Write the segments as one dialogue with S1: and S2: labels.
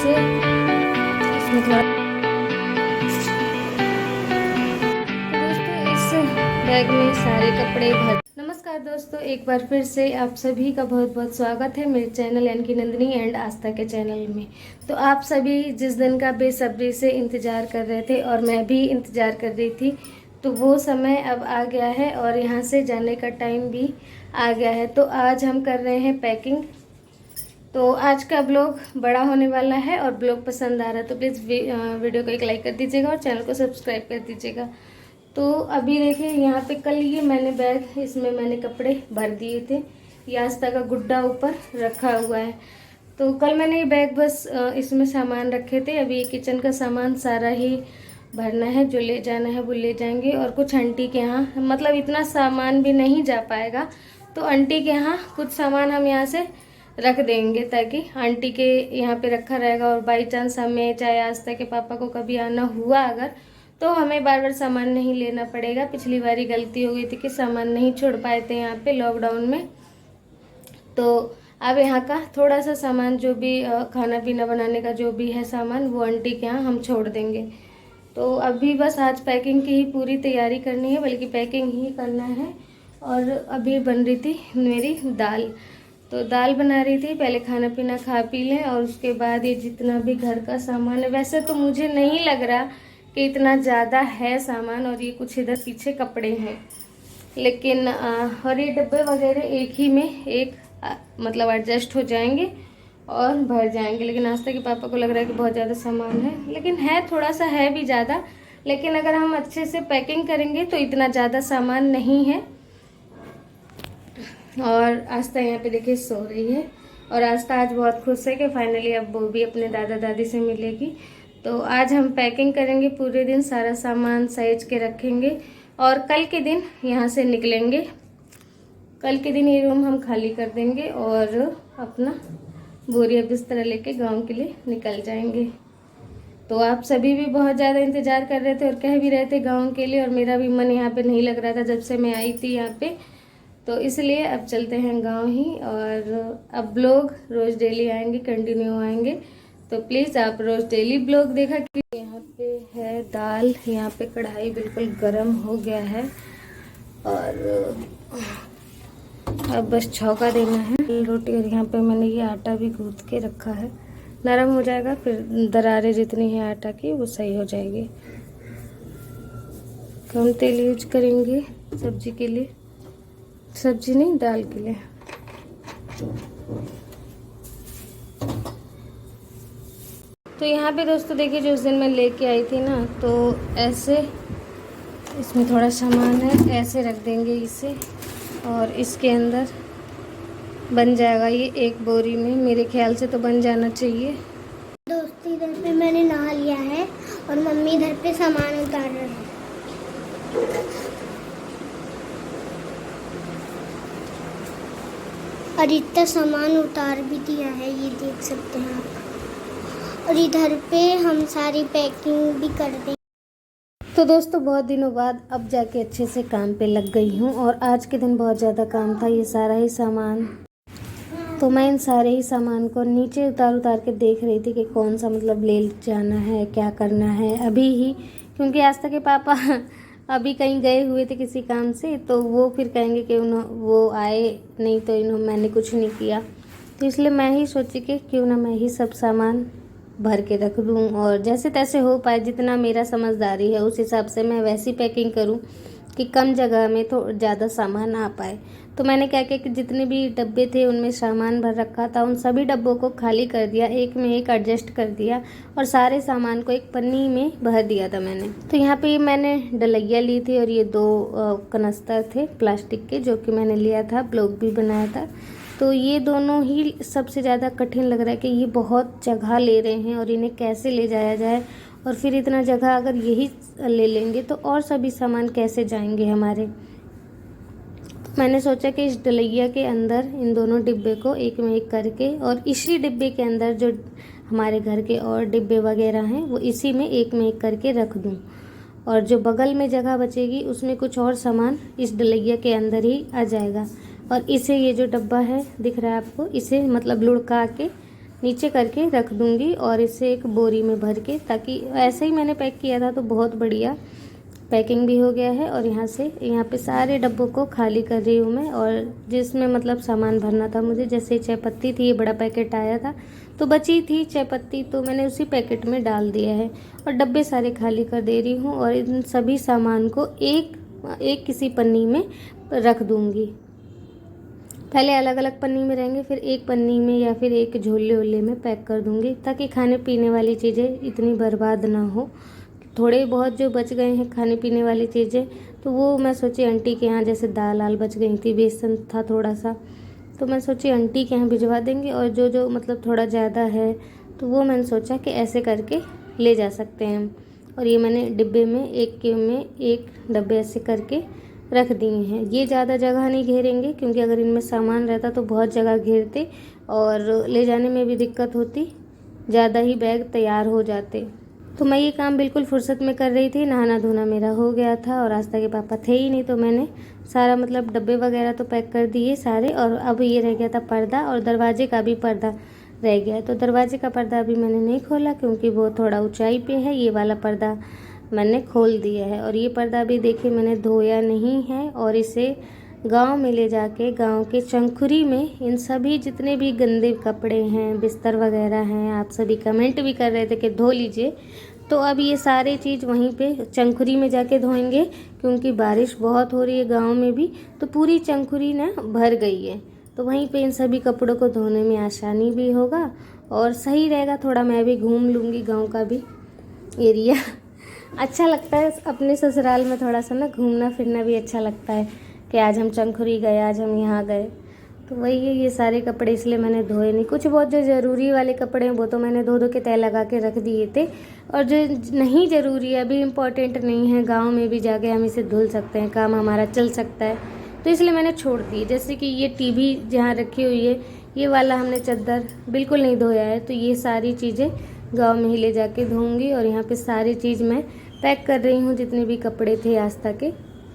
S1: से इसमें थोड़ा दोस्तों इस बैग में सारे कपड़े भर। नमस्कार दोस्तों, एक बार फिर से आप सभी का बहुत बहुत स्वागत है मेरे चैनल यानी कि नंदिनी एंड आस्था के चैनल में। तो आप सभी जिस दिन का बेसब्री से इंतज़ार कर रहे थे और मैं भी इंतज़ार कर रही थी, तो वो समय अब आ गया है और यहाँ से जाने का टाइम भी आ गया है। तो आज हम कर रहे हैं पैकिंग। तो आज का ब्लॉग बड़ा होने वाला है और ब्लॉग पसंद आ रहा है तो प्लीज़ वीडियो को एक लाइक कर दीजिएगा और चैनल को सब्सक्राइब कर दीजिएगा। तो अभी देखिए यहाँ पे कल ये मैंने बैग, इसमें मैंने कपड़े भर दिए थे, ये आस्था का गुड्डा ऊपर रखा हुआ है। तो कल मैंने ये बैग बस इसमें सामान रखे थे। अभी किचन का सामान सारा ही भरना है, जो ले जाना है वो ले जाएंगे। और कुछ आंटी के यहाँ, मतलब इतना सामान भी नहीं जा पाएगा, तो आंटी के यहाँ कुछ सामान हम यहाँ से रख देंगे ताकि आंटी के यहाँ पे रखा रहेगा। और बाई चांस हमें चाहे आस्था के पापा को कभी आना हुआ अगर, तो हमें बार बार सामान नहीं लेना पड़ेगा। पिछली बारी गलती हो गई थी कि सामान नहीं छोड़ पाए थे यहाँ पे लॉकडाउन में। तो अब यहाँ का थोड़ा सा सामान, जो भी खाना पीना बनाने का जो भी है सामान, वो आंटी के यहाँ हम छोड़ देंगे। तो अभी बस आज पैकिंग की ही पूरी तैयारी करनी है, बल्कि पैकिंग ही करना है। और अभी बन रही थी मेरी दाल, तो दाल बना रही थी। पहले खाना पीना खा पी लें और उसके बाद ये जितना भी घर का सामान है, वैसे तो मुझे नहीं लग रहा कि इतना ज़्यादा है सामान। और ये कुछ इधर पीछे कपड़े हैं, लेकिन और ये डब्बे वगैरह एक ही में एक मतलब एडजस्ट हो जाएंगे और भर जाएंगे। लेकिन आस्था के पापा को लग रहा है कि बहुत ज़्यादा सामान है, लेकिन है थोड़ा सा, है भी ज़्यादा। लेकिन अगर हम अच्छे से पैकिंग करेंगे तो इतना ज़्यादा सामान नहीं है। और आस्था यहाँ पे देखिए सो रही है। और आस्था आज बहुत खुश है कि फाइनली अब वो भी अपने दादा दादी से मिलेगी। तो आज हम पैकिंग करेंगे पूरे दिन, सारा सामान साइज के रखेंगे और कल के दिन यहाँ से निकलेंगे। कल के दिन ये रूम हम खाली कर देंगे और अपना बोरिया बिस्तर लेके गांव के लिए निकल जाएंगे। तो आप सभी भी बहुत ज़्यादा इंतज़ार कर रहे थे और कह भी रहे थे गांव के लिए, और मेरा भी मन यहाँ पे नहीं लग रहा था जब से मैं आई थी यहाँ पे। तो इसलिए अब चलते हैं गांव ही। और अब ब्लॉग रोज़ डेली आएंगे, कंटिन्यू आएंगे। तो प्लीज़ आप रोज़ डेली ब्लॉग देखा। कि यहाँ पे है दाल, यहाँ पे कढ़ाई बिल्कुल गर्म हो गया है और अब बस छौंका देना है रोटी। और यहाँ पे मैंने ये आटा भी गूंथ के रखा है, नरम हो जाएगा, फिर दरारें जितनी है आटा की वो सही हो जाएगी। कम तेल यूज करेंगे सब्जी के लिए, सब्जी नहीं दाल के लिए। तो यहाँ पे दोस्तों देखिए, जो उस दिन मैं लेके आई थी ना, तो ऐसे इसमें थोड़ा सामान है, ऐसे रख देंगे इसे और इसके अंदर बन जाएगा ये एक बोरी में। मेरे ख्याल से तो बन जाना चाहिए।
S2: दोस्तों इधर पे मैंने नहा लिया है और मम्मी इधर पे सामान उतार रही है। और इतना सामान उतार भी दिया है, ये देख सकते हैं आप। और इधर पे हम सारी पैकिंग भी कर देंगे।
S1: तो दोस्तों बहुत दिनों बाद अब जाके अच्छे से काम पे लग गई हूँ और आज के दिन बहुत ज़्यादा काम था। ये सारा ही सामान, तो मैं इन सारे ही सामान को नीचे उतार के देख रही थी कि कौन सा मतलब ले जाना है, क्या करना है अभी ही। क्योंकि आस्था के पापा अभी कहीं गए हुए थे किसी काम से, तो वो फिर कहेंगे कि वो आए नहीं तो मैंने कुछ नहीं किया। तो इसलिए मैं ही सोची कि क्यों ना मैं ही सब सामान भर के रख दूँ और जैसे तैसे हो पाए, जितना मेरा समझदारी है उस हिसाब से मैं वैसी पैकिंग करूँ कि कम जगह में तो ज़्यादा सामान आ पाए। तो मैंने क्या किया कि जितने भी डब्बे थे उनमें सामान भर रखा था, उन सभी डब्बों को खाली कर दिया, एक में एक एडजस्ट कर दिया और सारे सामान को एक पन्नी में भर दिया था मैंने। तो यहाँ पे मैंने डलैया ली थी और ये 2 कनस्तर थे प्लास्टिक के, जो कि मैंने लिया था, ब्लॉग भी बनाया था। तो ये दोनों ही सबसे ज़्यादा कठिन लग रहा है कि ये बहुत जगह ले रहे हैं और इन्हें कैसे ले जाया जाए। और फिर इतना जगह अगर यही ले लेंगे तो और सभी सामान कैसे जाएंगे हमारे। मैंने सोचा कि इस डलैया के अंदर इन दोनों डिब्बे को एक में एक करके, और इसी डिब्बे के अंदर जो हमारे घर के और डिब्बे वगैरह हैं वो इसी में एक करके रख दूं। और जो बगल में जगह बचेगी उसमें कुछ और सामान इस डलैया के अंदर ही आ जाएगा। और इसे, ये जो डब्बा है दिख रहा है आपको, इसे मतलब लुढ़का के नीचे करके रख दूँगी और इसे एक बोरी में भर के, ताकि ऐसे ही मैंने पैक किया था तो बहुत बढ़िया पैकिंग भी हो गया है। और यहाँ पे सारे डब्बों को खाली कर रही हूँ मैं, और जिसमें मतलब सामान भरना था मुझे, जैसे चाय पत्ती थी, ये बड़ा पैकेट आया था तो बची थी चाय पत्ती, तो मैंने उसी पैकेट में डाल दिया है और डब्बे सारे खाली कर दे रही हूँ। और इन सभी सामान को एक किसी पन्नी में रख दूँगी। पहले अलग अलग पन्नी में रहेंगे, फिर एक पन्नी में या फिर एक झोले ओले में पैक कर दूँगी, ताकि खाने पीने वाली चीज़ें इतनी बर्बाद ना हो। थोड़े बहुत जो बच गए हैं खाने पीने वाली चीज़ें, तो वो मैं सोची आंटी के यहाँ, जैसे दाल आल बच गई थी, बेसन था थोड़ा सा, तो मैं सोची आंटी के यहाँ भिजवा देंगे। और जो मतलब थोड़ा ज़्यादा है तो वो मैंने सोचा कि ऐसे करके ले जा सकते हैं हम। और ये मैंने डिब्बे में एक डब्बे ऐसे करके रख दिए हैं। ये ज़्यादा जगह नहीं घेरेंगे, क्योंकि अगर इनमें सामान रहता तो बहुत जगह घेरते और ले जाने में भी दिक्कत होती, ज़्यादा ही बैग तैयार हो जाते। तो मैं ये काम बिल्कुल फुर्सत में कर रही थी। नहाना धोना मेरा हो गया था और आस्था के पापा थे ही नहीं, तो मैंने सारा मतलब डब्बे वगैरह तो पैक कर दिए सारे। और अब ये रह गया था पर्दा, और दरवाजे का भी पर्दा रह गया है। तो दरवाजे का पर्दा अभी मैंने नहीं खोला, क्योंकि वो थोड़ा ऊंचाई पे है। ये वाला पर्दा मैंने खोल दिया है। और ये पर्दा भी देखिए मैंने धोया नहीं है, और इसे गांव में ले जाके गांव के चंखुरी में इन सभी जितने भी गंदे कपड़े हैं, बिस्तर वगैरह हैं, आप सभी कमेंट भी कर रहे थे कि धो लीजिए, तो अब ये सारी चीज़ वहीं पे चंखुरी में जाके धोएंगे, क्योंकि बारिश बहुत हो रही है गांव में भी, तो पूरी चंखुरी ना भर गई है। तो वहीं पे इन सभी कपड़ों को धोने में आसानी भी होगा और सही रहेगा। थोड़ा मैं भी घूम लूँगी गाँव का भी एरिया। अच्छा लगता है अपने ससुराल में, थोड़ा सा ना घूमना फिरना भी अच्छा लगता है कि आज हम चंखुरी गए, आज हम यहाँ गए। तो वही है, ये सारे कपड़े इसलिए मैंने धोए नहीं। कुछ बहुत जो ज़रूरी वाले कपड़े हैं वो तो मैंने धो के तय लगा के रख दिए थे, और जो नहीं ज़रूरी है, अभी इम्पोर्टेंट नहीं है, गांव में भी जाके हम इसे धुल सकते हैं, काम हमारा चल सकता है, तो इसलिए मैंने छोड़ दी। जैसे कि ये टीवी जहाँ रखी हुई है, ये वाला हमने चादर बिल्कुल नहीं धोया है, तो ये सारी चीज़ें गाँव में ही ले जाके धोऊँगी। और यहाँ पर सारी चीज़ मैं पैक कर रही हूँ, जितने भी कपड़े थे आस्था के।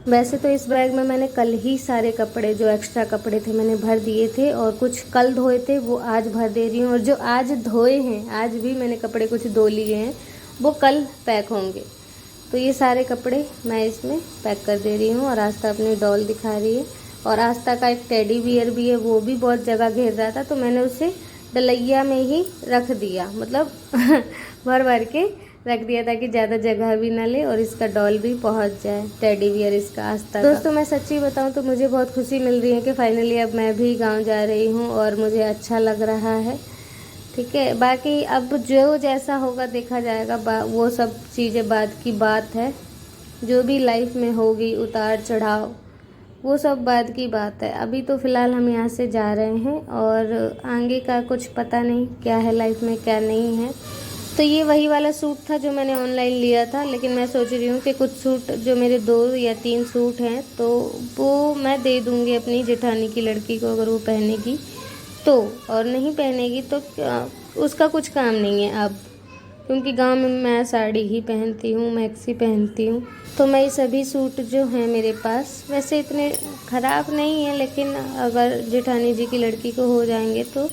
S1: वैसे तो इस बैग में मैंने कल ही सारे कपड़े, जो एक्स्ट्रा कपड़े थे, मैंने भर दिए थे, और कुछ कल धोए थे वो आज भर दे रही हूँ। और जो आज धोए हैं, आज भी मैंने कपड़े कुछ धो लिए हैं, वो कल पैक होंगे। तो ये सारे कपड़े मैं इसमें पैक कर दे रही हूँ। और आस्था अपनी डॉल दिखा रही है, और आस्था का एक टेडी बियर भी है, वो भी बहुत जगह घेर रहा था, तो मैंने उसे डलैया में ही रख दिया, मतलब भर भर के रख दिया, ताकि ज़्यादा जगह भी ना ले और इसका डॉल भी पहुंच जाए, टेडी बियर इसका आस्था का। दोस्तों मैं सच्ची बताऊं तो मुझे बहुत खुशी मिल रही है कि फाइनली अब मैं भी गांव जा रही हूं, और मुझे अच्छा लग रहा है। ठीक है, बाकी अब जो जैसा होगा देखा जाएगा, वो सब चीज़ें बाद की बात है। जो भी लाइफ में होगी, उतार चढ़ाव, वो सब बाद की बात है। अभी तो फ़िलहाल हम यहाँ से जा रहे हैं, और आगे का कुछ पता नहीं क्या है लाइफ में, क्या नहीं है। तो ये वही वाला सूट था जो मैंने ऑनलाइन लिया था, लेकिन मैं सोच रही हूँ कि कुछ सूट, जो मेरे 2 या 3 सूट हैं, तो वो मैं दे दूँगी अपनी जेठानी की लड़की को, अगर वो पहनेगी तो। और नहीं पहनेगी तो उसका कुछ काम नहीं है अब, क्योंकि गांव में मैं साड़ी ही पहनती हूँ, मैक्सी पहनती हूँ। तो मैं ये सभी सूट जो हैं मेरे पास, वैसे इतने ख़राब नहीं हैं, लेकिन अगर जेठानी जी की लड़की को हो जाएंगे तो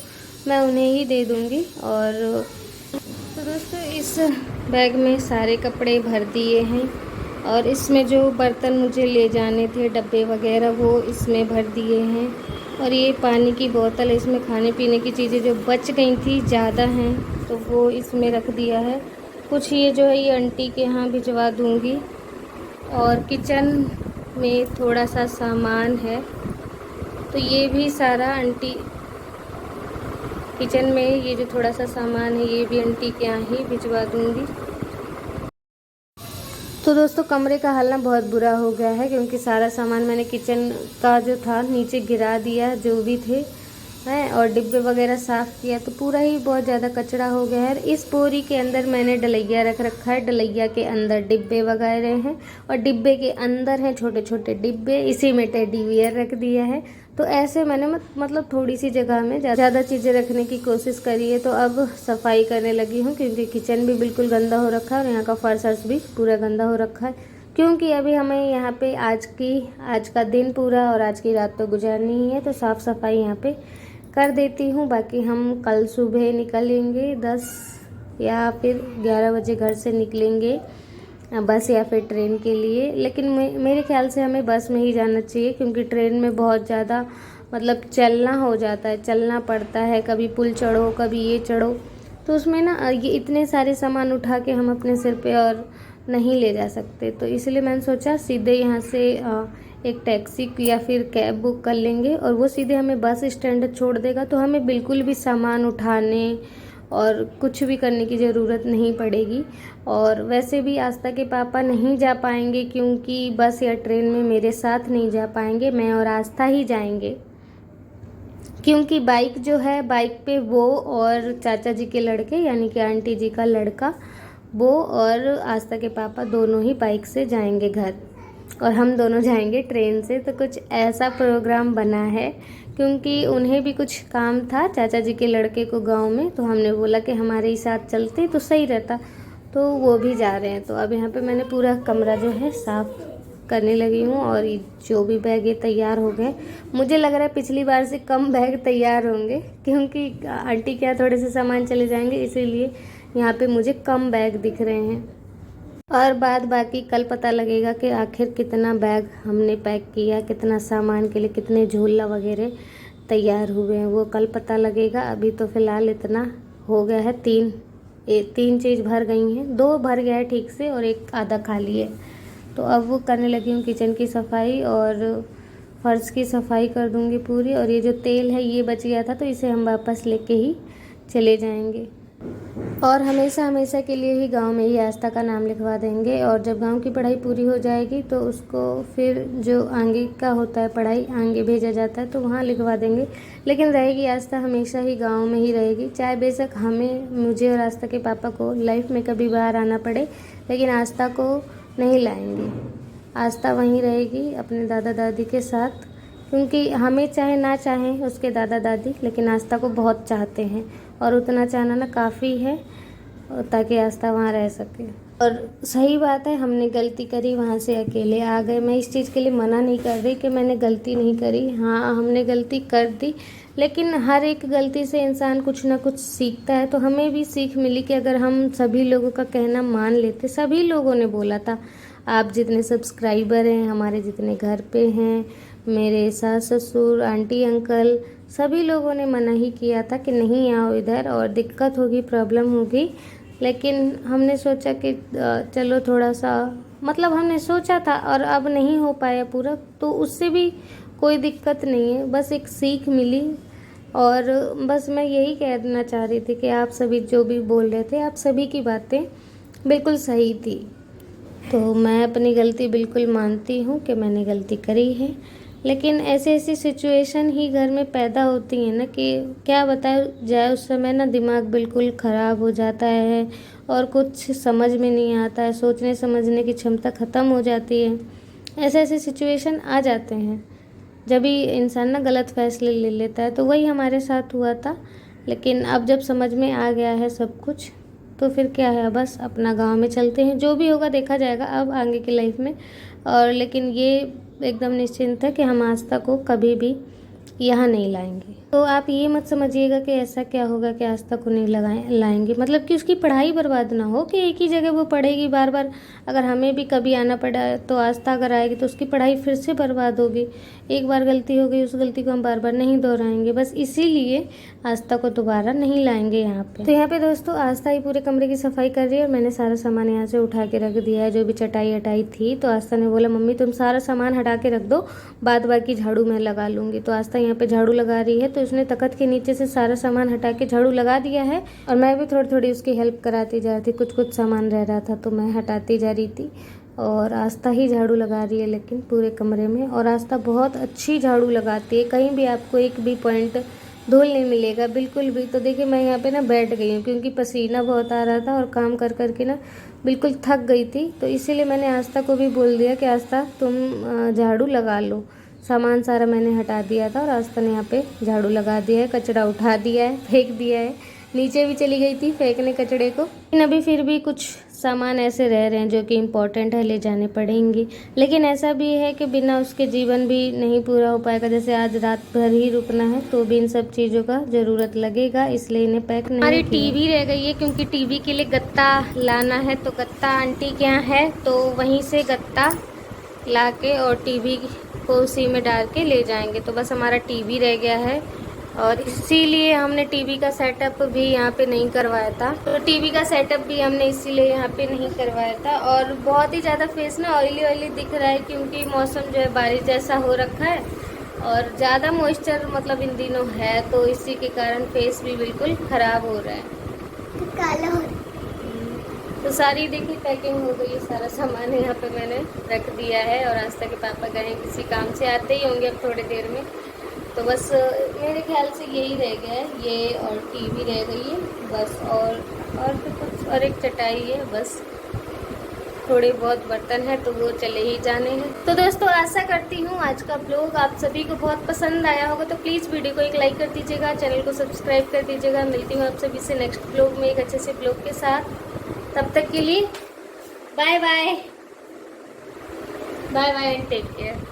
S1: मैं उन्हें ही दे दूँगी। और तो दोस्तों इस बैग में सारे कपड़े भर दिए हैं, और इसमें जो बर्तन मुझे ले जाने थे, डब्बे वगैरह, वो इसमें भर दिए हैं। और ये पानी की बोतल, इसमें खाने पीने की चीज़ें जो बच गई थी, ज़्यादा हैं, तो वो इसमें रख दिया है। कुछ ये जो है ये आंटी के यहाँ भिजवा दूँगी। और किचन में थोड़ा सा सामान है, तो ये भी सारा आंटी, किचन में ये जो थोड़ा सा सामान है, ये भी आंटी के यहाँ ही भिजवा दूँगी। तो दोस्तों कमरे का हाल ना बहुत बुरा हो गया है, क्योंकि सारा सामान मैंने किचन का जो था नीचे गिरा दिया, जो भी थे हैं, और डिब्बे वगैरह साफ़ किया, तो पूरा ही बहुत ज़्यादा कचरा हो गया है। इस बोरी के अंदर मैंने डलैया रख रखा है, डलैया के अंदर डिब्बे वगैरह हैं, और डिब्बे के अंदर हैं छोटे छोटे डिब्बे, इसी में टेडी बियर रख दिया है। तो ऐसे मैंने मतलब थोड़ी सी जगह में ज़्यादा चीज़ें रखने की कोशिश करी है। तो अब सफाई करने लगी हूँ, क्योंकि किचन भी बिल्कुल गंदा हो रखा है, और यहाँ का फर्श भी पूरा गंदा हो रखा है, क्योंकि अभी हमें यहाँ पे आज का दिन पूरा और आज की रात तो गुजारनी ही है, तो साफ़ सफाई यहाँ पे कर देती हूँ। बाकी हम कल सुबह निकलेंगे 10 या फिर 11 बजे घर से निकलेंगे बस या फिर ट्रेन के लिए। लेकिन मेरे ख्याल से हमें बस में ही जाना चाहिए, क्योंकि ट्रेन में बहुत ज़्यादा मतलब चलना हो जाता है, चलना पड़ता है, कभी पुल चढ़ो कभी ये चढ़ो, तो उसमें ना ये इतने सारे सामान उठा के हम अपने सिर पे और नहीं ले जा सकते। तो इसलिए मैंने सोचा सीधे यहाँ से एक टैक्सी या फिर कैब बुक कर लेंगे और वो सीधे हमें बस स्टैंड छोड़ देगा, तो हमें बिल्कुल भी सामान उठाने और कुछ भी करने की ज़रूरत नहीं पड़ेगी। और वैसे भी आस्था के पापा नहीं जा पाएंगे, क्योंकि बस या ट्रेन में मेरे साथ नहीं जा पाएंगे, मैं और आस्था ही जाएंगे। क्योंकि बाइक जो है, बाइक पे वो और चाचा जी के लड़के यानी कि आंटी जी का लड़का, वो और आस्था के पापा दोनों ही बाइक से जाएंगे घर, और हम दोनों जाएंगे ट्रेन से। तो कुछ ऐसा प्रोग्राम बना है, क्योंकि उन्हें भी कुछ काम था चाचा जी के लड़के को गांव में, तो हमने बोला कि हमारे ही साथ चलते तो सही रहता, तो वो भी जा रहे हैं। तो अब यहाँ पे मैंने पूरा कमरा जो है साफ़ करने लगी हूँ, और ये जो भी बैग ये तैयार हो गए। मुझे लग रहा है पिछली बार से कम बैग तैयार होंगे, क्योंकि आंटी के यहाँ थोड़े से सामान चले जाएंगे, इसीलिए यहाँ पे मुझे कम बैग दिख रहे हैं। और बाद बाकी कल पता लगेगा कि आखिर कितना बैग हमने पैक किया, कितना सामान के लिए कितने झोला वगैरह तैयार हुए हैं, वो कल पता लगेगा। अभी तो फ़िलहाल इतना हो गया है, तीन चीज़ भर गई हैं, 2 भर गया है ठीक से और 1 आधा खाली है। तो अब वो करने लगी हूँ किचन की सफाई, और फर्श की सफाई कर दूँगी पूरी। और ये जो तेल है ये बच गया था, तो इसे हम वापस लेके ही चले जाएंगे, और हमेशा के लिए ही गांव में ही आस्था का नाम लिखवा देंगे। और जब गांव की पढ़ाई पूरी हो जाएगी तो उसको फिर जो आगे का होता है पढ़ाई, आगे भेजा जाता है, तो वहाँ लिखवा देंगे। लेकिन रहेगी आस्था हमेशा ही गांव में ही रहेगी, चाहे बेशक मुझे और आस्था के पापा को लाइफ में कभी बाहर आना पड़े, लेकिन आस्था को नहीं लाएंगे। आस्था वहीं रहेगी अपने दादा दादी के साथ, क्योंकि हमें चाहे ना चाहें उसके दादा दादी, लेकिन आस्था को बहुत चाहते हैं, और उतना चाहना ना काफ़ी है ताकि आस्था वहाँ रह सके। और सही बात है, हमने गलती करी, वहाँ से अकेले आ गए। मैं इस चीज़ के लिए मना नहीं कर रही कि मैंने गलती नहीं करी, हाँ हमने गलती कर दी, लेकिन हर एक गलती से इंसान कुछ ना कुछ सीखता है। तो हमें भी सीख मिली कि अगर हम सभी लोगों का कहना मान लेते, सभी लोगों ने बोला था, आप जितने सब्सक्राइबर हैं, हमारे जितने घर पे हैं, मेरे सास ससुर आंटी अंकल, सभी लोगों ने मना ही किया था कि नहीं आओ इधर और दिक्कत होगी, प्रॉब्लम होगी। लेकिन हमने सोचा कि चलो थोड़ा सा, मतलब हमने सोचा था और अब नहीं हो पाया पूरा, तो उससे भी कोई दिक्कत नहीं है, बस एक सीख मिली। और बस मैं यही कहना चाह रही थी कि आप सभी जो भी बोल रहे थे, आप सभी की बातें बिल्कुल सही थी। तो मैं अपनी गलती बिल्कुल मानती हूँ कि मैंने गलती करी है, लेकिन ऐसी सिचुएशन ही घर में पैदा होती है ना कि क्या बताया जाए, उस समय ना दिमाग बिल्कुल ख़राब हो जाता है और कुछ समझ में नहीं आता है, सोचने समझने की क्षमता ख़त्म हो जाती है। ऐसे सिचुएशन आ जाते हैं जब भी इंसान ना गलत फैसले ले लेता है, तो वही हमारे साथ हुआ था। लेकिन अब जब समझ में आ गया है सब कुछ, तो फिर क्या है, बस अपना गांव में चलते हैं, जो भी होगा देखा जाएगा अब आगे की लाइफ में। और लेकिन ये एकदम निश्चिंत है कि हम आस्था को कभी भी यहाँ नहीं लाएंगे। तो आप ये मत समझिएगा कि ऐसा क्या होगा कि आस्था को नहीं लाएंगे, मतलब कि उसकी पढ़ाई बर्बाद ना हो कि एक ही जगह वो पढ़ेगी बार बार। अगर हमें भी कभी आना पड़ा तो आस्था अगर आएगी तो उसकी पढ़ाई फिर से बर्बाद होगी। एक बार गलती हो गई, उस गलती को हम बार बार नहीं दोहराएंगे, बस इसीलिए आस्था को दोबारा नहीं लाएंगे यहाँ पे। तो यहाँ पे दोस्तों आस्था ही पूरे कमरे की सफाई कर रही है, और मैंने सारा सामान यहाँ से उठा के रख दिया है, जो भी चटाई हटाई थी। तो आस्था ने बोला मम्मी तुम सारा सामान हटा के रख दो, बाद बाकी झाड़ू मैं लगा लूँगी। तो आस्था यहाँ पे झाड़ू लगा रही है, तो उसने तख्त के नीचे से सारा सामान हटा के झाड़ू लगा दिया है, और मैं भी थोड़ी थोड़ी उसकी हेल्प कराती जा रही थी। कुछ सामान रह रहा था तो मैं हटाती जा रही थी, और आस्था ही झाड़ू लगा रही है लेकिन पूरे कमरे में। और आस्था बहुत अच्छी झाड़ू लगाती है, कहीं भी आपको एक भी पॉइंट धूल नहीं मिलेगा बिल्कुल भी। तो देखिए मैं यहाँ पे ना बैठ गई हूँ, क्योंकि पसीना बहुत आ रहा था और काम कर करके ना बिल्कुल थक गई थी। तो इसीलिए मैंने आस्था को भी बोल दिया कि आस्था तुम झाड़ू लगा लो। सामान सारा मैंने हटा दिया था और आस्था ने यहाँ पे झाड़ू लगा दिया है, कचरा उठा दिया है, फेंक दिया है, नीचे भी चली गई थी फेंकने कचड़े को। लेकिन अभी फिर भी कुछ सामान ऐसे रह रहे हैं जो कि इम्पोर्टेंट है, ले जाने पड़ेंगे। लेकिन ऐसा भी है कि बिना उसके जीवन भी नहीं पूरा हो पाएगा। जैसे आज रात भर ही रुकना है तो भी इन सब चीज़ों का ज़रूरत लगेगा, इसलिए इन्हें पैक नहीं किया। हमारी टीवी रह गई है क्योंकि टीवी के लिए गत्ता लाना है, तो गत्ता आंटी के यहाँ है तो वहीं से गत्ता ला के और टीवी को उसी में डाल के ले जाएंगे। तो बस हमारा टीवी रह गया है और इसीलिए हमने टीवी का सेटअप भी यहाँ पे नहीं करवाया था। तो टीवी का सेटअप भी हमने इसीलिए यहाँ पे नहीं करवाया था। और बहुत ही ज़्यादा फेस ना ऑयली ऑयली दिख रहा है क्योंकि मौसम जो है बारिश जैसा हो रखा है और ज़्यादा मॉइस्चर मतलब इन दिनों है, तो इसी के कारण फेस भी बिल्कुल ख़राब हो रहा है,
S2: काला हो।
S1: तो सारी देखिए पैकिंग हो गई है, सारा सामान यहाँ पे मैंने रख दिया है। और आस्था के पापा गए हैं किसी काम से, आते ही होंगे अब थोड़ी देर में। तो बस मेरे ख्याल से यही रह गया है, ये और टीवी रह गई है बस। और तो कुछ और एक चटाई है बस, थोड़े बहुत बर्तन है तो वो चले ही जाने हैं। तो दोस्तों आशा करती हूँ आज का ब्लॉग आप सभी को बहुत पसंद आया होगा। तो प्लीज़ वीडियो को एक लाइक कर दीजिएगा, चैनल को सब्सक्राइब कर दीजिएगा। मिलती हूँ आप सभी से नेक्स्ट ब्लॉग में एक अच्छे से ब्लॉग के साथ। तब तक के लिए bye bye, bye bye and take care.